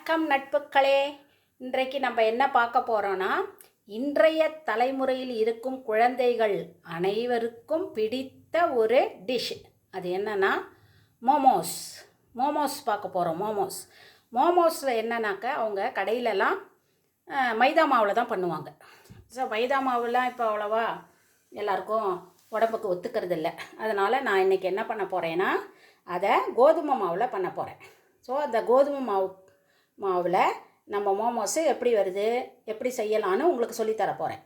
வணக்கம் நட்புக்களே. இன்றைக்கு நம்ம என்ன பார்க்க போகிறோன்னா, இன்றைய தலைமுறையில் இருக்கும் குழந்தைகள் அனைவருக்கும் பிடித்த ஒரு டிஷ். அது என்னன்னா மோமோஸ். மோமோஸ் பார்க்க போகிறோம். மோமோஸில் என்னன்னாக்கா அவங்க கடையிலலாம் மைதா மாவில் தான் பண்ணுவாங்க. ஸோ மைதா மாவுலாம் இப்போ அவ்வளோவா எல்லாருக்கும் உடம்புக்கு ஒத்துக்கிறது இல்லை. அதனால் நான் இன்றைக்கி என்ன பண்ண போகிறேன்னா, அதை கோதுமை மாவில் பண்ண போகிறேன். ஸோ அந்த கோதுமை மாவில் நம்ம மோமோஸு எப்படி வருது, எப்படி செய்யலான்னு உங்களுக்கு சொல்லித்தர போகிறேன்.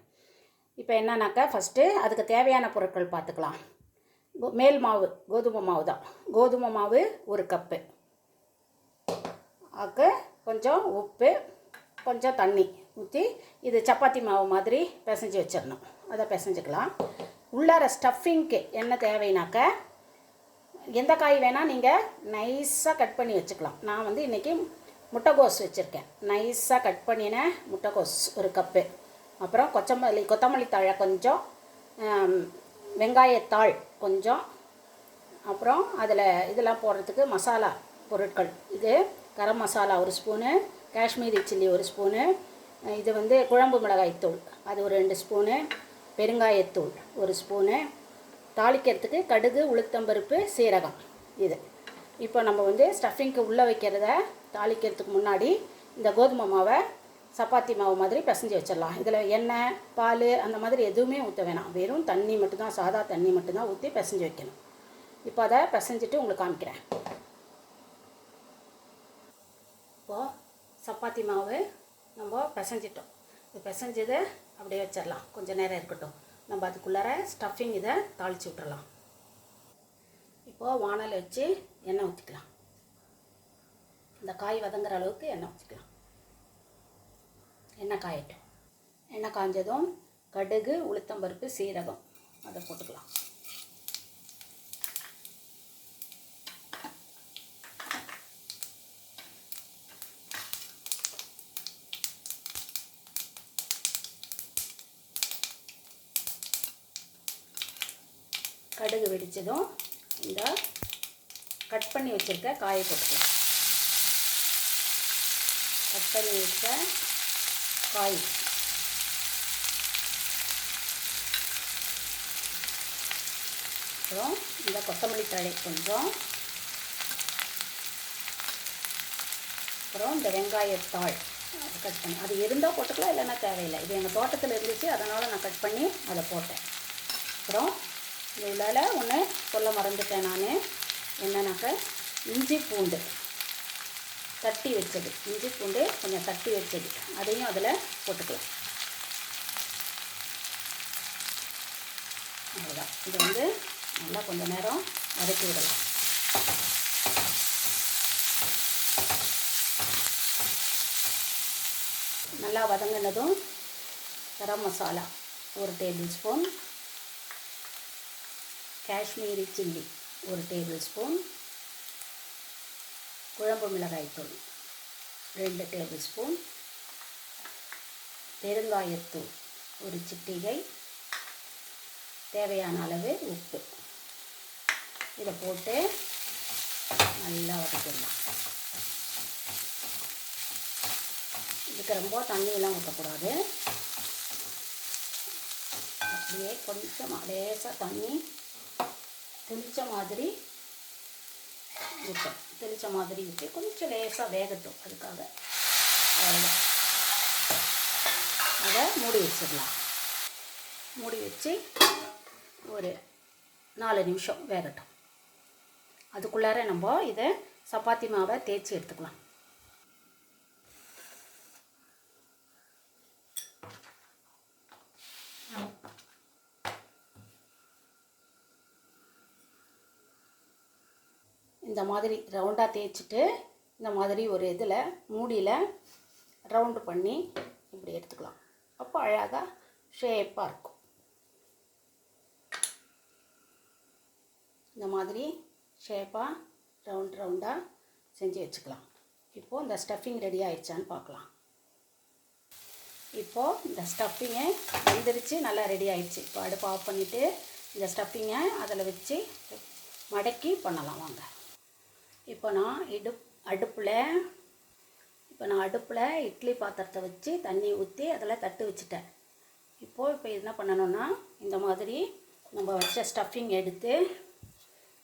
இப்போ என்னன்னாக்கா ஃபஸ்ட்டு அதுக்கு தேவையான பொருட்கள் பார்த்துக்கலாம். மேல் மாவு கோதுமை மாவு தான். கோதுமை மாவு 1 கப்பு, அதுக்கு கொஞ்சம் உப்பு, கொஞ்சம் தண்ணி ஊற்றி இது சப்பாத்தி மாவு மாதிரி பிசைஞ்சு வச்சிடணும். அதை பிசைஞ்சிக்கலாம். உள்ளார ஸ்டஃபிங்க்கு என்ன தேவைனாக்க எந்த காய் வேணால் நீங்கள் நைஸாக கட் பண்ணி வச்சுக்கலாம். நான் வந்து இன்றைக்கி முட்டைகோஸ் வச்சுருக்கேன். நைஸாக கட் பண்ணின முட்டைகோஸ் 1 கப்பு, அப்புறம் கொத்தமல்லி தழை கொஞ்சம், வெங்காயத்தாள் கொஞ்சம், அப்புறம் அதில் இதெல்லாம் போடுறதுக்கு மசாலா பொருட்கள். இது garam masala 1 spoon, Kashmiri chilli 1 spoon, இது வந்து குழம்பு மிளகாய்த்தூள் அது ஒரு 2 ஸ்பூனு, பெருங்காயத்தூள் 1 ஸ்பூனு, தாளிக்கிறதுக்கு கடுகு, உளுத்தம்பருப்பு, சீரகம். இது இப்போ நம்ம வந்து ஸ்டஃபிங்க்கு உள்ளே வைக்கிறத தாளிக்கிறதுக்கு முன்னாடி இந்த கோதுமை மாவை சப்பாத்தி மாவு மாதிரி பிசைஞ்சு வச்சிடலாம். இதில் எண்ணெய், பால் அந்த மாதிரி எதுவுமே ஊற்ற வேணாம். வெறும் தண்ணி மட்டும்தான், சாதா தண்ணி மட்டும்தான் ஊற்றி பிசைஞ்சு வைக்கணும். இப்போ அதை பிசைஞ்சிட்டு உங்களுக்கு காமிக்கிறேன். இப்போது சப்பாத்தி மாவு நம்ம பிசைஞ்சிட்டோம். இது பிசைஞ்சதை அப்படியே வச்சிடலாம். கொஞ்சம் நேரம் இருக்கட்டும். நம்ம அதுக்குள்ளார ஸ்டஃபிங் இதை தாளித்து விட்டுறலாம். இப்போது வானல் வச்சு எண்ணெய் ஊற்றிக்கலாம். இந்த காய் வதங்குற அளவுக்கு எண்ணெய் ஊற்றிக்கலாம். எண்ணெய் காயட்டும். எண்ணெய் காஞ்சதும் கடுகு, உளுத்தம்பருப்பு, சீரகம் அதை போட்டுக்கலாம். கடுகு வெடித்ததும் இந்த கட் பண்ணி வச்சுருக்க காயை போட்டுக்கலாம். கட் பண்ணி வச்ச காய், அப்புறம் இந்த கொத்தமல்லி தழை கொஞ்சம், அப்புறம் இந்த வெங்காயத்தாள் கட் பண்ணி, அது இருந்தால் போட்டுக்கலாம், இல்லைன்னா தேவையில்லை. இது எங்கள் தோட்டத்தில் இருந்துச்சு, அதனால் நான் கட் பண்ணி அதை போட்டேன். அப்புறம் இதில் ஒன்று சொல்ல மறந்துட்டேன் நான், என்னன்னாக்க இஞ்சி பூண்டு தட்டி வச்சது, இஞ்சி பூண்டு கொஞ்சம் தட்டி வச்சது, அதையும் அதில் போட்டுக்கலாம். அவ்வளோதான். இதை வந்து நல்லா கொஞ்சம் நேரம் வதக்கி விடலாம். நல்லா வதங்கினதும் garam masala 1 tablespoon, Kashmiri chilli 1 tablespoon, குழம்பு மிளகாய்த்தூள் 2 டேபிள் ஸ்பூன், பெருங்காயத்தூள் 1 சிட்டிகை, தேவையான அளவு உப்பு. இதை போட்டு நல்லா வதக்கிடலாம். இதுக்கு ரொம்ப தண்ணியெல்லாம் ஊற்றக்கூடாது. அப்படியே கொஞ்சம் லேசாக தண்ணி தெளித்த மாதிரி ஊற்றி கொஞ்சம் லேசாக வேகட்டும். அதுக்காக அவ்வளோதான். அதை மூடி வச்சிடலாம். மூடி வச்சு ஒரு 4 நிமிஷம் வேகட்டும். அதுக்குள்ளார நம்ம இதை சப்பாத்தி மாவை தேய்ச்சி எடுத்துக்கலாம். இந்த மாதிரி ரவுண்டாக தேய்ச்சிட்டு இந்த மாதிரி ஒரு இதில் மூடியில் ரவுண்டு பண்ணி இப்படி எடுத்துக்கலாம். அப்போ அழகாக ஷேப்பாக இருக்கும். இந்த மாதிரி ஷேப்பாக ரவுண்டாக செஞ்சு வச்சுக்கலாம். இப்போது இந்த ஸ்டஃபிங் ரெடி ஆகிடுச்சான்னு பார்க்கலாம். இப்போது இந்த ஸ்டஃபிங்கை வெந்துருச்சு, நல்லா ரெடி ஆகிடுச்சு. இப்போ அடுப்பு ஆஃப் பண்ணிவிட்டு இந்த ஸ்டஃபிங்கை அதில் வச்சு மடக்கி பண்ணலாம் வாங்க. இப்போ நான் அடுப்பில் இப்போ நான் அடுப்பில் இட்லி பாத்திரத்தை வச்சு தண்ணி ஊற்றி அதில் தட்டு வச்சுட்டேன். இப்போ என்ன பண்ணணும்னா, இந்த மாதிரி நம்ம வச்ச ஸ்டஃபிங் எடுத்து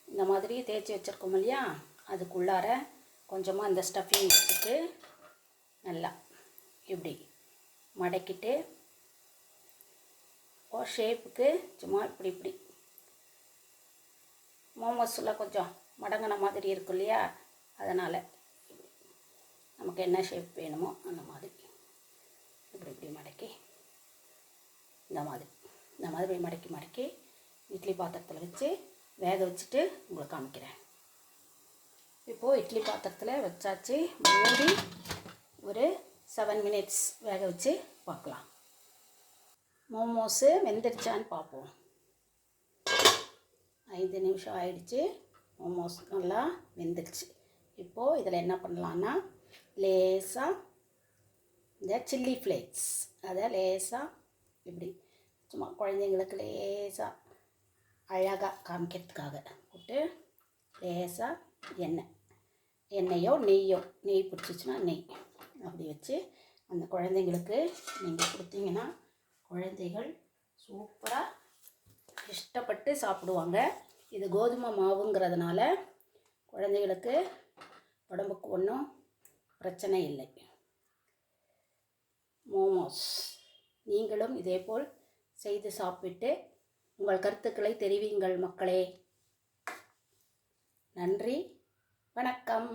இந்த மாதிரி தேய்ச்சி வச்சுருக்கோம் இல்லையா, அதுக்குள்ளார கொஞ்சமாக இந்த ஸ்டஃபிங் வச்சுட்டு நல்லா இப்படி மடக்கிட்டு ஷேப்புக்கு சும்மா இப்படி மோமோஸில் கொஞ்சம் மடங்கின மாதிரி இருக்கும் இல்லையா, அதனால் நமக்கு என்ன ஷேப் வேணுமோ அந்த மாதிரி இப்படி மடக்கி இந்த மாதிரி மடக்கி இட்லி பாத்திரத்தில் வச்சு வேக வச்சுட்டு உங்களுக்கு காமிக்கிறேன். இப்போது இட்லி பாத்திரத்தில் வச்சாச்சு. மூடி ஒரு 7 மினிட்ஸ் வேக வச்சு பார்க்கலாம். மோமோஸு வெந்துருச்சான்னு பார்ப்போம். 5 நிமிஷம் ஆயிடுச்சு. மோமோஸ் நல்லா வெந்துருச்சு. இப்போது இதில் என்ன பண்ணலான்னா, லேசாக இந்த சில்லி ஃப்ளேக்ஸ் அதை லேசாக இப்படி சும்மா குழந்தைங்களுக்கு லேசாக அழகாக காமிக்கிறதுக்காக போட்டு லேசாக எண்ணெயோ நெய் பிடிச்சிச்சின்னா நெய் அப்படி வச்சு அந்த குழந்தைங்களுக்கு நீங்கள் கொடுத்தீங்கன்னா குழந்தைகள் சூப்பராக இஷ்டப்பட்டு சாப்பிடுவாங்க. இது கோதுமை மாவுங்கிறதுனால குழந்தைகளுக்கு உடம்புக்கு ஒன்றும் பிரச்சனை இல்லை. மோமோஸ் நீங்களும் இதேபோல் செய்து சாப்பிட்டு உங்கள் கருத்துக்களை தெரிவியுங்கள் மக்களே. நன்றி, வணக்கம்.